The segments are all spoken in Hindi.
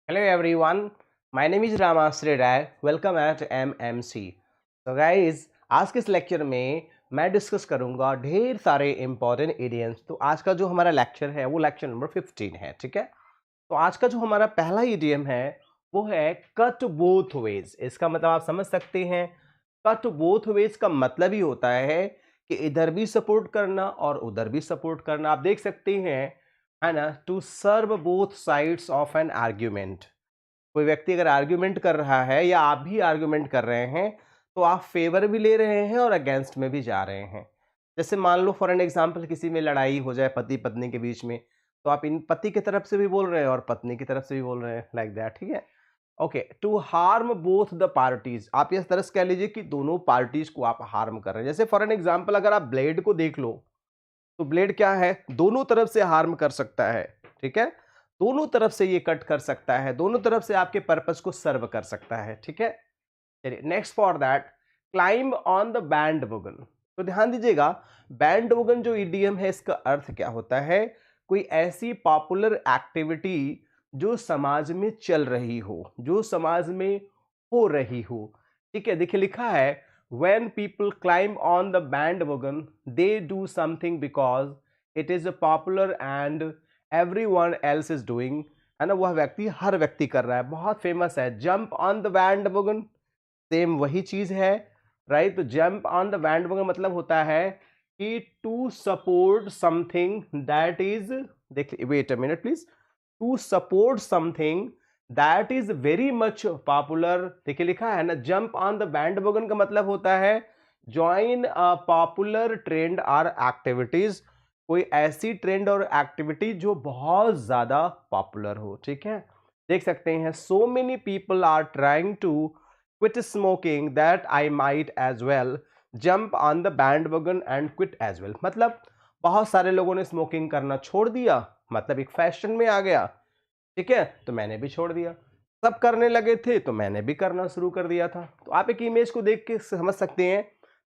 Hello everyone, my name is Ramasri Rai. Welcome at MMC. तो गाइज आज के इस लेक्चर में मैं डिस्कस करूंगा ढेर सारे इंपॉर्टेंट इडियम्स। तो आज का जो हमारा लेक्चर है वो लेक्चर नंबर 15 है, ठीक है। तो आज का जो हमारा पहला इडियम है वो है कट बोथ वेज। इसका मतलब आप समझ सकते हैं, कट बोथ वेज का मतलब ही होता है कि इधर भी सपोर्ट करना और उधर भी सपोर्ट करना। आप देख सकते हैं, है ना, to serve both sides of an argument. कोई व्यक्ति अगर आर्ग्यूमेंट कर रहा है या आप भी आर्ग्यूमेंट कर रहे हैं तो आप फेवर भी ले रहे हैं और अगेंस्ट में भी जा रहे हैं। जैसे मान लो फॉर एन एग्जांपल किसी में लड़ाई हो जाए पति पत्नी के बीच में, तो आप इन पति की तरफ से भी बोल रहे हैं और पत्नी की तरफ से भी बोल रहे हैं, लाइक दैट, ठीक है। Okay, to harm both the parties. आप इस तरह से कह लीजिए कि दोनों पार्टीज को आप हार्म कर रहे हैं। जैसे फॉर एन एग्जांपल अगर आप ब्लेड को देख लो तो ब्लेड क्या है, दोनों तरफ से हार्म कर सकता है, ठीक है। दोनों तरफ से ये कट कर सकता है, दोनों तरफ से आपके पर्पस को सर्व कर सकता है, ठीक है। चलिए next for that, climb on the band wagon. तो ध्यान दीजिएगा, बैंड वोगन जो ईडीएम है इसका अर्थ क्या होता है, कोई ऐसी पॉपुलर एक्टिविटी जो समाज में चल रही हो, जो समाज में हो रही हो, ठीक है। देखिए लिखा है, when people climb on the bandwagon they do something because it is popular and everyone else is doing, है ना। वह व्यक्ति, हर व्यक्ति कर रहा है, बहुत फेमस है। Jump on the bandwagon, same वही चीज है, राइट। तो जंप ऑन द बैंडवैगन मतलब होता है कि to support something that is, देखिए wait a minute please, to support something that is very much popular. देखिए लिखा है ना, जंप ऑन द बैंडवैगन का मतलब होता है ज्वाइन अ पॉपुलर ट्रेंड और एक्टिविटीज, कोई ऐसी ट्रेंड और एक्टिविटी जो बहुत ज्यादा पॉपुलर हो, ठीक है। देख सकते हैं, so many people are trying to quit smoking that I might as well jump on the bandwagon and quit as well. मतलब बहुत सारे लोगों ने स्मोकिंग करना छोड़ दिया, मतलब एक फैशन में आ गया, ठीक है, तो मैंने भी छोड़ दिया। सब करने लगे थे तो मैंने भी करना शुरू कर दिया था। तो आप एक इमेज को देख के समझ सकते हैं।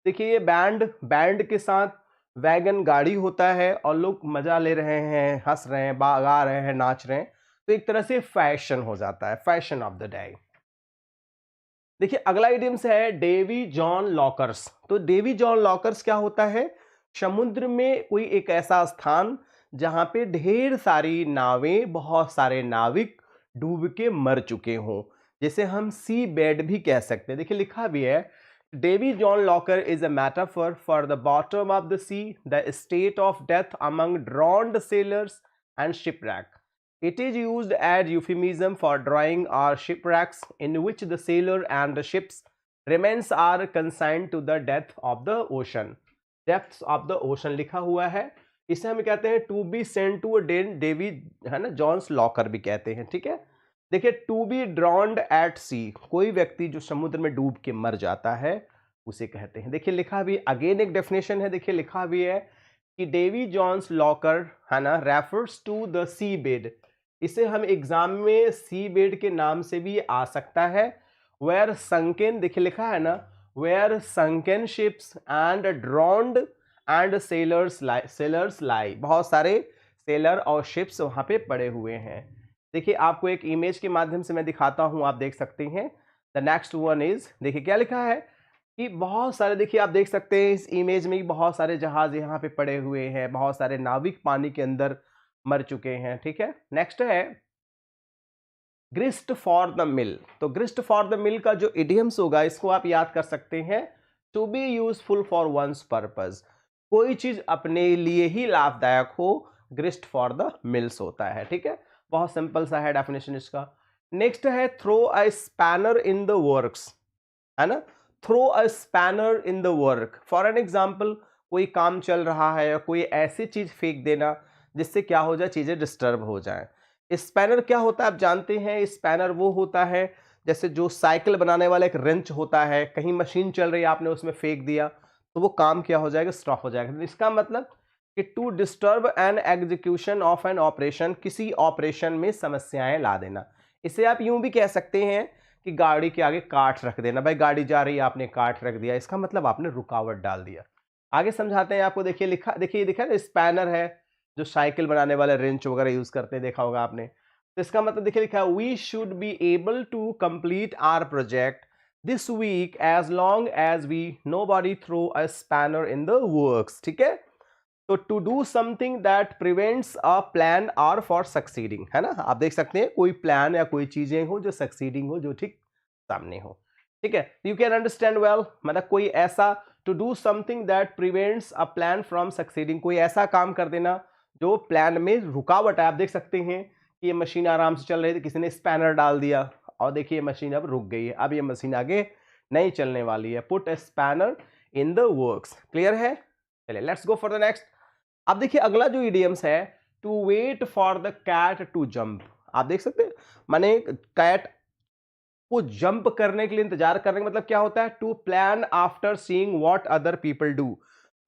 देखिए ये बैंड, बैंड के साथ वैगन गाड़ी होता है और लोग मजा ले रहे हैं, हंस रहे हैं, गा रहे हैं, नाच रहे हैं। तो एक तरह से फैशन हो जाता है, फैशन ऑफ द डे। देखिए अगला इडियम्स है डेवी जॉन लॉकर्स। तो डेवी जॉन लॉकर्स क्या होता है, समुद्र में कोई एक ऐसा स्थान जहां पे ढेर सारी नावें, बहुत सारे नाविक डूब के मर चुके हों, जिसे हम सी बेड भी कह सकते हैं। देखिए लिखा भी है, Davy John locker is a metaphor for the bottom of the sea, the state of death among drowned sailors and shipwreck. It is used as euphemism for drawing or shipwrecks in which the sailor and the ship's remains are consigned to the depth of the ocean. Depths of the ocean लिखा हुआ है, इसे हम कहते हैं to be sent to Davy, है ना, जॉन्स लॉकर भी कहते हैं, ठीक है। देखिए टू बी ड्रॉन्ड एट सी, कोई व्यक्ति जो समुद्र में डूब के मर जाता है उसे कहते हैं। देखिए लिखा भी, अगेन एक डेफिनेशन है, देखिए लिखा भी है कि डेवी जॉन्स लॉकर, है ना, refers to the sea bed. इसे हम एग्जाम में सी बेड के नाम से भी आ सकता है। वेयर संकेन, देखिए लिखा है ना, where sunken ships and drowned and sailors lie, बहुत सारे सेलर और शिप्स वहां पे पड़े हुए हैं। देखिए आपको एक इमेज के माध्यम से मैं दिखाता हूं, आप देख सकते हैं। द नेक्स्ट वन इज, देखिए क्या लिखा है कि बहुत सारे, देखिए आप देख सकते हैं इस इमेज में बहुत सारे जहाज यहाँ पे पड़े हुए हैं, बहुत सारे नाविक पानी के अंदर मर चुके हैं, ठीक है। नेक्स्ट है ग्रिस्ट फॉर द मिल। तो ग्रिस्ट फॉर द मिल का जो इडियम्स होगा इसको आप याद कर सकते हैं, to be useful for one's purpose, कोई चीज अपने लिए ही लाभदायक हो, ग्रिस्ट फॉर द मिल्स होता है, ठीक है। बहुत सिंपल सा है डेफिनेशन इसका। नेक्स्ट है throw a spanner in the works, है ना, throw a spanner in the work. For an example, कोई काम चल रहा है या कोई ऐसी चीज फेंक देना जिससे क्या हो जाए, चीजें डिस्टर्ब हो जाए। स्पैनर क्या होता है आप जानते हैं, स्पैनर वो होता है जैसे जो साइकिल बनाने वाला एक रेंच होता है, कहीं मशीन चल रही है आपने उसमें फेंक दिया तो वो काम क्या हो जाएगा, स्टॉप हो जाएगा। तो इसका मतलब कि to disturb an execution of an operation, किसी ऑपरेशन में समस्याएं ला देना। इसे आप यूं भी कह सकते हैं कि गाड़ी के आगे काट रख देना, भाई गाड़ी जा रही है आपने काट रख दिया, इसका मतलब आपने रुकावट डाल दिया। आगे समझाते हैं आपको। देखिए लिखा, देखिए दिखा ना, स्पैनर है जो साइकिल बनाने वाले रेंच वगैरह यूज करते हैं, देखा होगा आपने। तो इसका मतलब देखिए लिखा है we should be able to complete our project this week as long as we nobody throw a spanner in the works. ठीक है, तो to do something that prevents a plan or for succeeding, है ना। आप देख सकते हैं कोई प्लान या कोई चीजें हो जो सक्सीडिंग हो, जो ठीक सामने हो। ठीक है, यू कैन अंडरस्टैंड वेल, मतलब कोई ऐसा to do something that prevents a plan from succeeding, कोई ऐसा काम कर देना जो प्लान में रुकावट है। आप देख सकते हैं कि ये मशीन आराम से चल रही थी, किसी ने स्पैनर डाल दिया और देखिए ये मशीन अब रुक गई है, अब ये मशीन आगे नहीं चलने वाली है। Put a spanner in the works. Clear है? चलिए let's go for the next. अब देखिए अगला जो इडियम्स है, to wait for the cat to jump. आप देख सकते हैं माने कैट को जंप करने के लिए इंतजार करने का मतलब क्या होता है, to plan after seeing what other people do.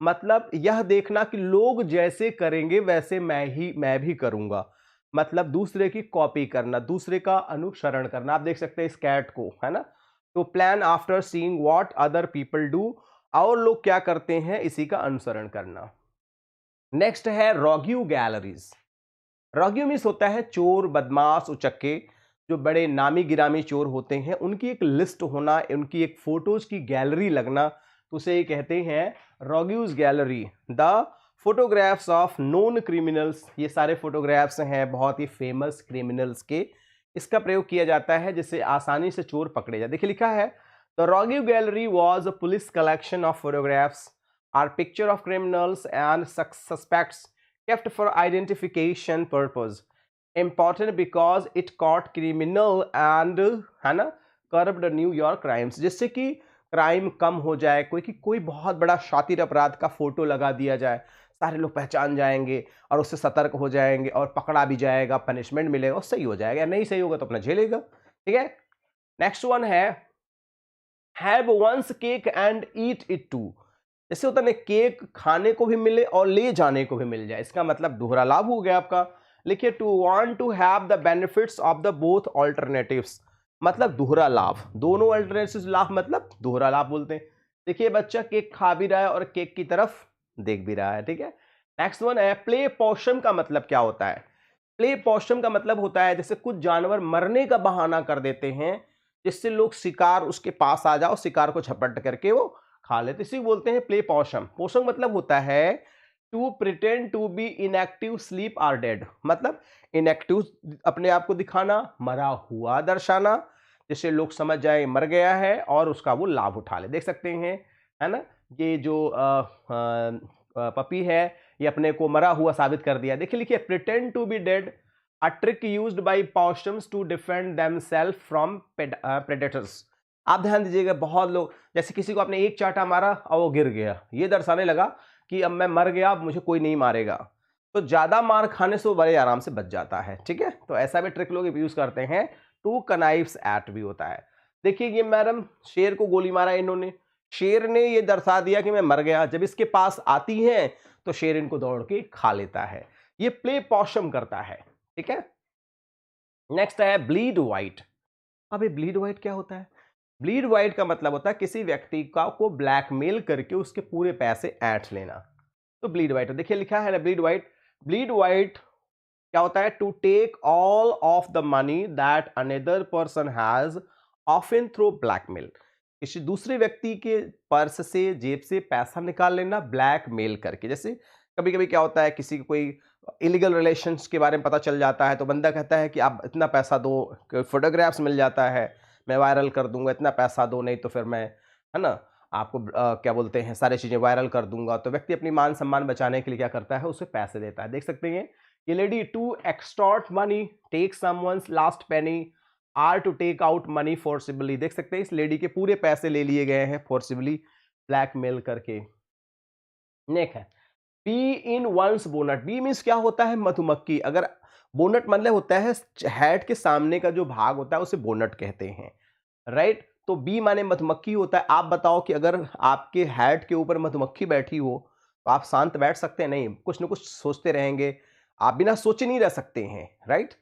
मतलब यह देखना कि लोग जैसे करेंगे वैसे मैं भी करूंगा, मतलब दूसरे की कॉपी करना, दूसरे का अनुसरण करना। आप देख सकते हैं इस कैट को, है ना। To plan after seeing what other people do, और लोग क्या करते हैं इसी का अनुसरण करना। नेक्स्ट है रॉग्यू गैलरीज। रॉग्यू मीन्स होता है चोर, बदमाश, उचक्के। जो बड़े नामी गिरामी चोर होते हैं उनकी एक लिस्ट होना, उनकी एक फोटोज की गैलरी लगना, तो उसे कहते हैं rogues gallery. The photographs of known criminals, ये सारे फोटोग्राफ्स हैं बहुत ही फेमस क्रिमिनल्स के। इसका प्रयोग किया जाता है जिससे आसानी से चोर पकड़े जाए। देखिए लिखा है the rogue gallery was a police collection of photographs or picture of criminals and suspects kept for identification purpose, important because it caught criminal and है ना curbed न्यूयॉर्क क्राइम्स, जिससे कि क्राइम कम हो जाए। कोई बहुत बड़ा शातिर अपराध का फोटो लगा दिया जाए, सारे लोग पहचान जाएंगे और उससे सतर्क हो जाएंगे और पकड़ा भी जाएगा, पनिशमेंट मिलेगा और सही हो जाएगा। नहीं सही होगा तो अपना झेलेगा। ठीक है, नेक्स्ट वन है have one's cake and eat it too. जैसे होता है ना केक खाने को भी मिले और ले जाने को भी मिल जाए, इसका मतलब दोहरा लाभ हो गया आपका। लिखिए to want to have the benefits of the both alternatives, मतलब दोहरा लाभ। दोनों अल्टरनेटिव लाभ मतलब दोहरा लाभ बोलते हैं। देखिए बच्चा केक खा भी रहा है और केक की तरफ देख भी रहा है। ठीक है, नेक्स्ट वन है प्ले पॉशम का मतलब क्या होता है। प्ले पॉशम का मतलब होता है जैसे कुछ जानवर मरने का बहाना कर देते हैं जिससे लोग शिकार उसके पास आ जाओ, शिकार को झपट करके वो खा लेते, इसी को बोलते हैं प्ले पॉशम। पॉशम मतलब होता है to pretend to be inactive, sleep or dead, मतलब इनएक्टिव अपने आप को दिखाना, मरा हुआ दर्शाना, जिससे लोग समझ जाए मर गया है और उसका वो लाभ उठा ले। देख सकते हैं, है ना, ये जो पपी है ये अपने को मरा हुआ साबित कर दिया। देखिए लिखिए pretend to be dead, a trick used by possums to defend themself from predators. आप ध्यान दीजिएगा, बहुत लोग जैसे किसी को आपने एक चाटा मारा और वो गिर गया, ये दर्शाने लगा कि अब मैं मर गया, अब मुझे कोई नहीं मारेगा, तो ज्यादा मार खाने से वो बड़े आराम से बच जाता है। ठीक है, तो ऐसा भी ट्रिक लोग यूज करते हैं। टू कनाइव्स एट भी होता है। देखिए ये मैडम शेर को गोली मारा इन्होंने, शेर ने ये दर्शा दिया कि मैं मर गया, जब इसके पास आती है तो शेर इनको दौड़ के खा लेता है। ये प्ले पॉशम करता है। ठीक है, नेक्स्ट है ब्लीड व्हाइट। अब ये ब्लीड व्हाइट क्या होता है? ब्लीड वाइट का मतलब होता है किसी व्यक्ति का को ब्लैकमेल करके उसके पूरे पैसे ऐंठ लेना, तो ब्लीड वाइट। देखिए लिखा है ना ब्लीड वाइट। ब्लीड वाइट क्या होता है? To take all of the money that another person has often through blackmail, किसी दूसरे व्यक्ति के पर्स से, जेब से पैसा निकाल लेना ब्लैकमेल करके। जैसे कभी कभी क्या होता है किसी को कोई इलीगल रिलेशंस के बारे में पता चल जाता है तो बंदा कहता है कि आप इतना पैसा दो, फोटोग्राफ्स मिल जाता है, मैं वायरल कर दूंगा, इतना पैसा दो नहीं तो फिर मैं, है ना, आपको क्या बोलते हैं सारी चीज़ें वायरल कर दूंगा। तो व्यक्ति अपनी मान सम्मान बचाने के लिए क्या करता है, उसे पैसे देता है। देख सकते हैं ये lady to extort money, take someone's last penny, or to take out money forcibly. देख सकते हैं इस लेडी के पूरे पैसे ले लिए गए हैं फोर्सिबली, ब्लैकमेल करके। नेक्स्ट है bee in one's bonnet. Bee means क्या होता है? मधुमक्खी। अगर बोनट मतलब होता है हेड के सामने का जो भाग होता है उसे बोनट कहते हैं, राइट। तो बी माने मधुमक्खी होता है। आप बताओ कि अगर आपके हेड के ऊपर मधुमक्खी बैठी हो तो आप शांत बैठ सकते हैं? नहीं, कुछ ना कुछ सोचते रहेंगे, आप बिना सोचे नहीं रह सकते हैं, राइट।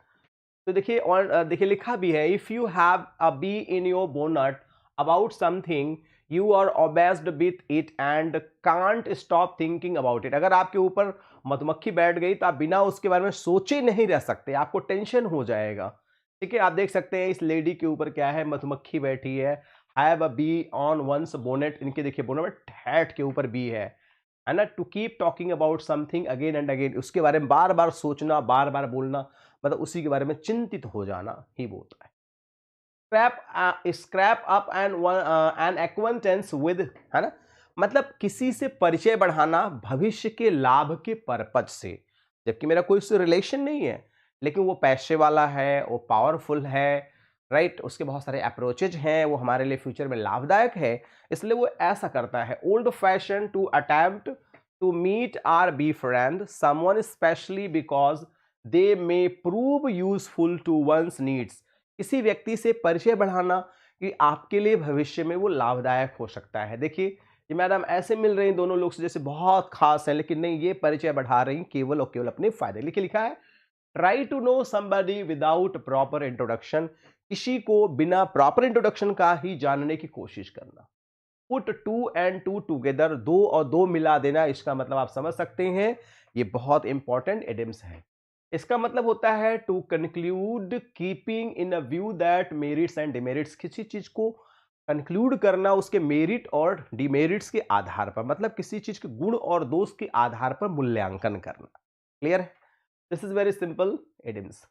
तो देखिए और देखिए लिखा भी है if you have a bee in your bonnet about something you are obsessed with it and can't stop thinking about it। अगर आपके ऊपर मधुमक्खी बैठ गई तो आप बिना उसके बारे में सोचे नहीं रह सकते, आपको टेंशन हो जाएगा। ठीक है, आप देख सकते हैं इस लेडी के ऊपर क्या है, मधुमक्खी बैठी है। Have a bee on one's bonnet, इनके देखिए बोनेट में हैट के ऊपर बी है ना। To keep talking about something again and again, उसके बारे में बार बार सोचना, बार बार बोलना, मतलब उसी के बारे में चिंतित हो जाना ही बोलता है। Scrap up an acquaintance with, है ना, मतलब किसी से परिचय बढ़ाना भविष्य के लाभ के पर्पज से, जबकि मेरा कोई उससे रिलेशन नहीं है, लेकिन वो पैसे वाला है, वो पावरफुल है, राइट, उसके बहुत सारे अप्रोचेज हैं, वो हमारे लिए फ्यूचर में लाभदायक है, इसलिए वो ऐसा करता है। Old fashion to attempt to meet or befriend someone specially because they may prove useful to one's needs, किसी व्यक्ति से परिचय बढ़ाना कि आपके लिए भविष्य में वो लाभदायक हो सकता है। देखिए ये मैडम ऐसे मिल रही दोनों लोग से जैसे बहुत खास हैं, लेकिन नहीं, ये परिचय बढ़ा रही केवल और केवल अपने फायदे। लिखा है try to know somebody without proper introduction, किसी को बिना प्रॉपर इंट्रोडक्शन का ही जानने की कोशिश करना। Put two and two together, दो और दो मिला देना, इसका मतलब आप समझ सकते हैं, ये बहुत इंपॉर्टेंट एडिम्स है। इसका मतलब होता है to conclude keeping in a view that merits and demerits, किसी चीज को कंक्लूड करना उसके मेरिट और डिमेरिट्स के आधार पर, मतलब किसी चीज के गुण और दोष के आधार पर मूल्यांकन करना। क्लियर है? This is very simple idioms.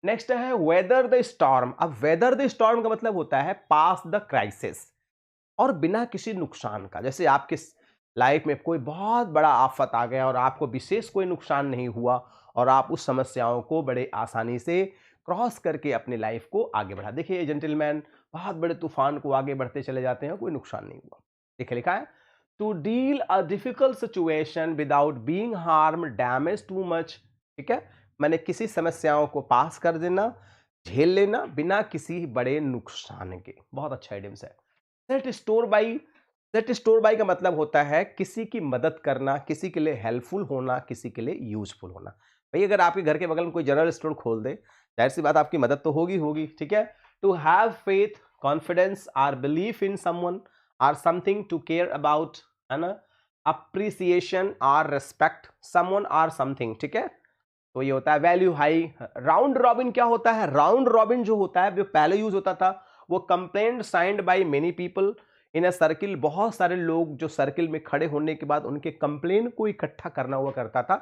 Next है वेदर द स्टॉर्म। अब वेदर द स्टॉर्म का मतलब होता है पास द क्राइसिस, और बिना किसी नुकसान का। जैसे आपके लाइफ में कोई बहुत बड़ा आफत आ गया और आपको विशेष कोई नुकसान नहीं हुआ, और आप उस समस्याओं को बड़े आसानी से क्रॉस करके अपनी लाइफ को आगे बढ़ा। देखिए जेंटलमैन बहुत बड़े तूफान को आगे बढ़ते चले जाते हैं, कोई नुकसान नहीं हुआ। देखिए लिखा है to deal a difficult situation without being harm damage too much. ठीक है, मैंने किसी समस्याओं को पास कर देना, झेल लेना बिना किसी बड़े नुकसान के। बहुत अच्छा आइडियम्स है। Set store by, set store by का मतलब होता है किसी की मदद करना, किसी के लिए हेल्पफुल होना, किसी के लिए यूजफुल होना। भाई अगर आपके घर के बगल में कोई जनरल स्टोर खोल दे, जाहिर सी बात आपकी मदद तो होगी होगी। ठीक है, to have faith, confidence or belief in someone or something to care about, है ना, appreciation or respect someone or something. ठीक है, तो ये होता है वैल्यू हाई। राउंड रॉबिन क्या होता है? राउंड रॉबिन जो होता है, जो पहले यूज होता था, वो complaint signed by many people in a circle, बहुत सारे लोग जो सर्किल में खड़े होने के बाद उनके कंप्लेन को इकट्ठा करना हुआ करता था।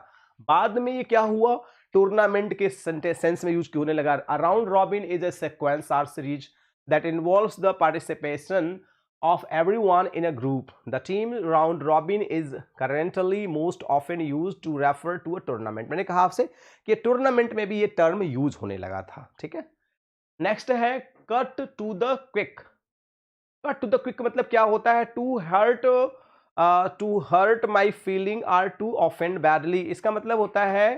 बाद में ये क्या हुआ, टूर्नामेंट के सेंस में यूज होने लगा। Round robin is a sequence R series that involves the participation of everyone in a group. The team round robin is currently most often used to refer to a tournament। मैंने कहा आपसे कि टूर्नामेंट में भी ये टर्म यूज होने लगा था। ठीक है, नेक्स्ट है cut to the quick. Cut to the quick मतलब क्या होता है? To hurt my feeling or to offend badly. इसका मतलब होता है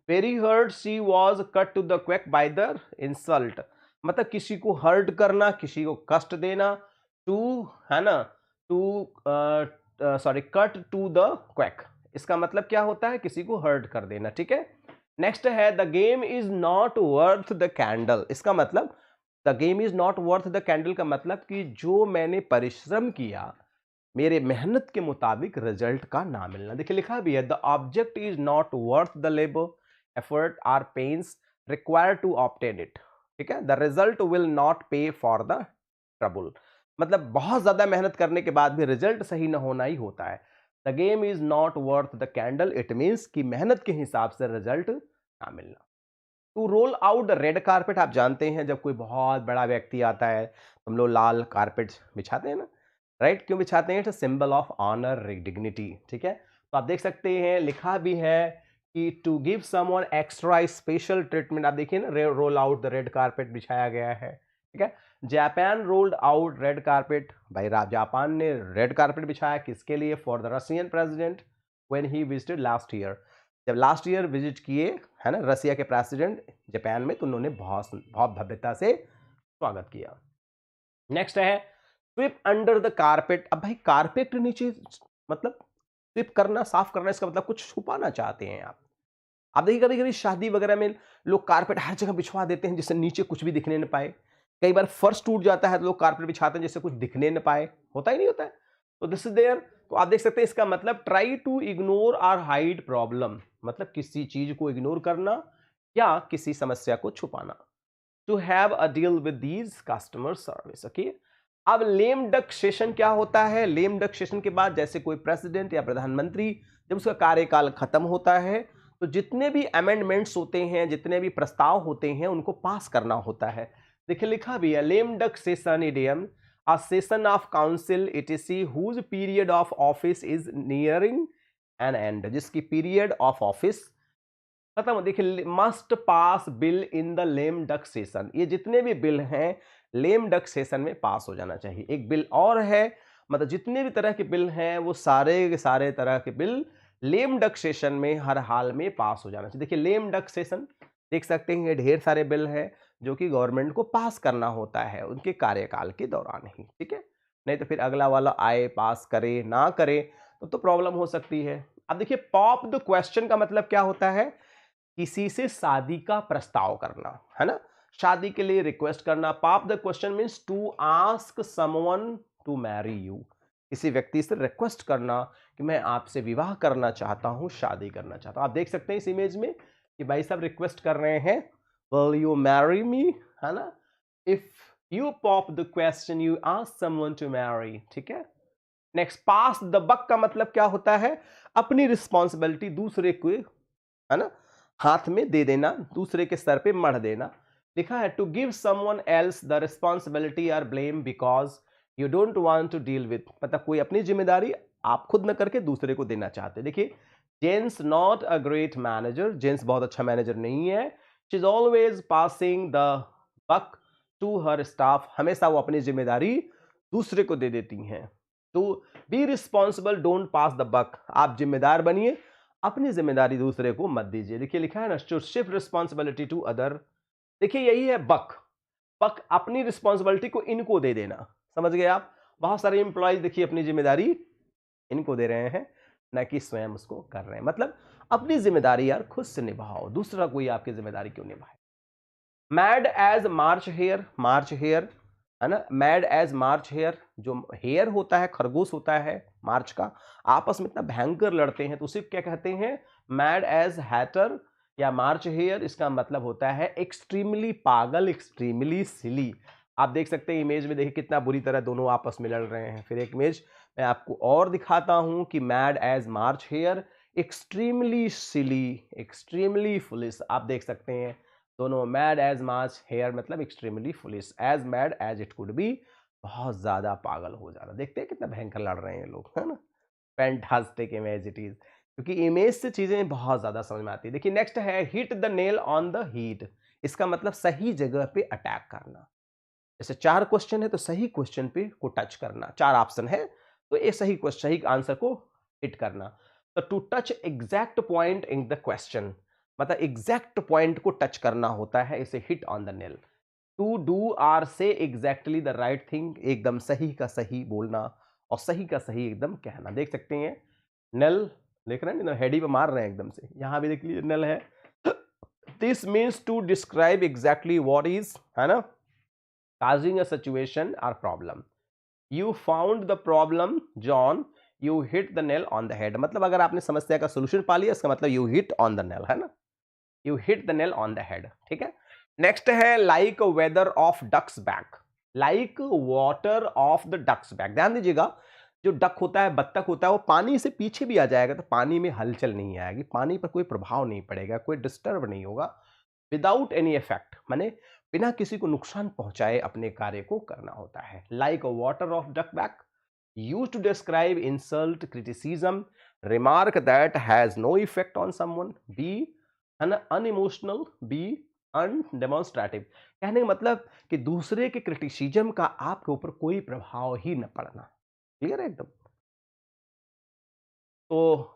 very hurt she was cut to the quick by the insult, मतलब किसी को हर्ट करना, किसी को कष्ट देना। टू, है ना, to sorry cut to the quick, इसका मतलब क्या होता है? किसी को हर्ट कर देना। ठीक है, नेक्स्ट है the game is not worth the candle. इसका मतलब the game is not worth the candle का मतलब कि जो मैंने परिश्रम किया, मेरे मेहनत के मुताबिक रिजल्ट का ना मिलना। देखिए लिखा भी है the object is not worth the labour effort or pains required to obtain it. ठीक है, the result will not pay for the trouble, मतलब बहुत ज्यादा मेहनत करने के बाद भी रिजल्ट सही ना होना ही होता है। The game is not worth the candle, it means कि मेहनत के हिसाब से रिजल्ट ना मिलना। To roll out the red carpet, आप जानते हैं जब कोई बहुत बड़ा व्यक्ति आता है तो हम लोग लाल कारपेट बिछाते हैं ना, राइट? क्यों बिछाते हैं? It's symbol of honour, dignity. ठीक है, तो आप देख सकते हैं लिखा भी है कि to give someone extra special treatment. आप देखिए ना, roll out the red carpet बिछाया गया है। ठीक है, Japan rolled out red carpet. भाई जापान ने रेड कारपेट बिछाया किसके लिए? For the Russian president when he visited last year, जब लास्ट ईयर विजिट किए, है ना, रसिया के प्रेसिडेंट जापान में, तो उन्होंने बहुत बहुत भव्यता से स्वागत किया। नेक्स्ट है स्वीप अंडर द कारपेट। अब भाई कारपेट नीचे मतलब स्वीप करना, साफ करना, इसका मतलब कुछ छुपाना चाहते हैं आप देखिए कभी कभी शादी वगैरह में लोग कारपेट हर जगह बिछवा देते हैं जिससे नीचे कुछ भी दिखने न पाए। कई बार फर्श टूट जाता है तो लोग कारपेट बिछाते हैं जिससे कुछ दिखने न पाए, होता ही नहीं होता है। तो दिस इज देयर। तो आप देख सकते हैं इसका मतलब ट्राई टू इग्नोर और हाइड प्रॉब्लम, मतलब किसी चीज को इग्नोर करना या किसी समस्या को छुपाना। To have a deal with these customer service. Okay, अब लेम डक सेशन क्या होता है? लेम डक सेशन के बाद जैसे कोई प्रेसिडेंट या प्रधानमंत्री जब उसका कार्यकाल खत्म होता है तो जितने भी अमेंडमेंट्स होते हैं, जितने भी प्रस्ताव होते हैं, उनको पास करना होता है। देखिए लिखा भी है lame duck session idiom a session of council etc whose period of office is nearing an end, जिसकी पीरियड ऑफ ऑफिस खत्म हो। देखिए must pass bill in the lame duck session, ये जितने भी बिल हैं लेम डक सेशन में पास हो जाना चाहिए। एक बिल और है, मतलब जितने भी तरह के बिल हैं वो सारे के सारे तरह के बिल लेम डक सेशन में हर हाल में पास हो जाना चाहिए। देखिए लेम डक सेशन देख सकते हैं, ढेर सारे बिल हैं जो कि गवर्नमेंट को पास करना होता है उनके कार्यकाल के दौरान ही, ठीक है। नहीं तो फिर अगला वाला आए, पास करे ना करे तो प्रॉब्लम हो सकती है। अब देखिए पॉप द क्वेश्चन का मतलब क्या होता है? किसी से शादी का प्रस्ताव करना, है ना, शादी के लिए रिक्वेस्ट करना। Pop the question means to ask someone to marry you, किसी व्यक्ति से रिक्वेस्ट करना कि मैं आपसे विवाह करना चाहता हूं, शादी करना चाहता हूं। आप देख सकते हैं इस इमेज में कि भाई साहब रिक्वेस्ट कर रहे हैं will you marry me, है ना। if you pop the question you ask someone to marry, ठीक है। नेक्स्ट पास द बक का मतलब क्या होता है? अपनी रिस्पॉन्सिबिलिटी दूसरे को, है ना, हाथ में दे देना, दूसरे के सर पे मढ़ देना। लिखा है to give someone else the responsibility और blame because you don't want to deal with, मतलब कोई अपनी जिम्मेदारी आप खुद न करके दूसरे को देना चाहते। देखिए Jane's not a great manager, Jane's बहुत अच्छा मैनेजर नहीं है। She is always passing the buck to her staff, हमेशा वो अपनी जिम्मेदारी दूसरे को दे देती हैं। तो be responsible don't pass the buck, आप जिम्मेदार बनिए, अपनी जिम्मेदारी दूसरे को मत दीजिए। देखिए लिखा है ना to shift responsibility to other, देखिए यही है बक। बक अपनी रिस्पॉन्सिबिलिटी को इनको दे देना, समझ गए आप। बहुत सारे एम्प्लॉयज देखिए अपनी जिम्मेदारी इनको दे रहे हैं, ना कि स्वयं उसको कर रहे हैं। मतलब अपनी जिम्मेदारी यार खुद से निभाओ, दूसरा कोई आपकी जिम्मेदारी क्यों निभाए। मैड एज मार्च हेयर, मार्च हेयर, है ना, मैड एज मार्च हेयर, जो हेयर होता है, खरगोश होता है मार्च का, आपस में इतना भयंकर लड़ते हैं तो उसे क्या कहते हैं? मैड एज हैटर या मार्च हेयर। इसका मतलब होता है एक्सट्रीमली पागल, एक्सट्रीमली सिली। आप देख सकते हैं इमेज में, देखिए कितना बुरी तरह दोनों आपस में लड़ रहे हैं। फिर एक इमेज मैं आपको और दिखाता हूं कि mad as March hare, extremely silly, extremely foolish. आप देख सकते हैं दोनों मैड एज मार्च हेयर मतलब extremely foolish, as mad as it could be, बहुत ज्यादा पागल हो जाना। देखते हैं कितना भयंकर लड़ रहे हैं लोग, है ना। फैंटास्टिक इमेज इट इज, क्योंकि इमेज से चीजें बहुत ज्यादा समझ में आती है। देखिए नेक्स्ट है hit the nail on the heat, इसका मतलब सही जगह पे अटैक करना। जैसे 4 क्वेश्चन है तो सही क्वेश्चन पे को टच करना, 4 ऑप्शन है तो ये सही क्वेश्चन, सही आंसर को हिट करना। तो to touch exact point in the question, मतलब एग्जैक्ट पॉइंट को टच करना होता है, इसे hit on the nail. To do or say exactly the right thing, एकदम सही का सही बोलना और सही का सही एकदम कहना। देख सकते हैं नेल, देख रहे हैं हेडी पे मार रहे हैं एकदम से, यहां भी देख लीजिए नेल है। This means to describe exactly what is, है ना, causing a situation or problem. You found the problem, John. You hit the nail on the head. मतलब अगर आपने समस्या का सोल्यूशन पा लिया, इसका मतलब you hit on the nail, है ना, you hit the nail on the head, ठीक है। नेक्स्ट है like weather of duck's back, like water of the duck's back। ध्यान दीजिएगा, जो डक होता है, बत्तख होता है, वो पानी से पीछे भी आ जाएगा तो पानी में हलचल नहीं आएगी, पानी पर कोई प्रभाव नहीं पड़ेगा, कोई डिस्टर्ब नहीं होगा। विदाउट एनी इफेक्ट, माने बिना किसी को नुकसान पहुंचाए अपने कार्य को करना होता है। Like water of duck back, use to describe insult, criticism, remark that has no effect on someone, be unemotional, be undemonstrative. कहने का मतलब कि दूसरे के क्रिटिसिज्म का आपके ऊपर कोई प्रभाव ही न पड़ना। क्लियर है एकदम।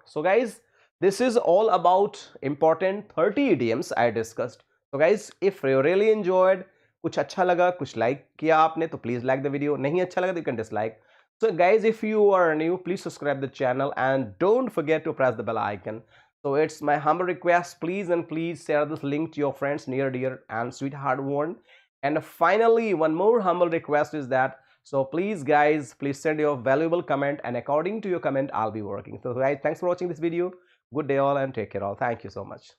So guys, this is all about important 30 idioms I discussed. So guys, if you really enjoyed, कुछ अच्छा लगा, कुछ लाइक किया आपने तो प्लीज लाइक द वीडियो, नहीं अच्छा लगा तो you can dislike. So guys, if you are new, please subscribe the channel and don't forget to press the bell icon. So it's my humble request, please and please share this link to your friends, near dear and sweetheart one. And finally, one more humble request is that So please guys, please send your valuable comment, and according to your comment I'll be working. So guys, thanks for watching this video. Good day all, and take care all. Thank you so much.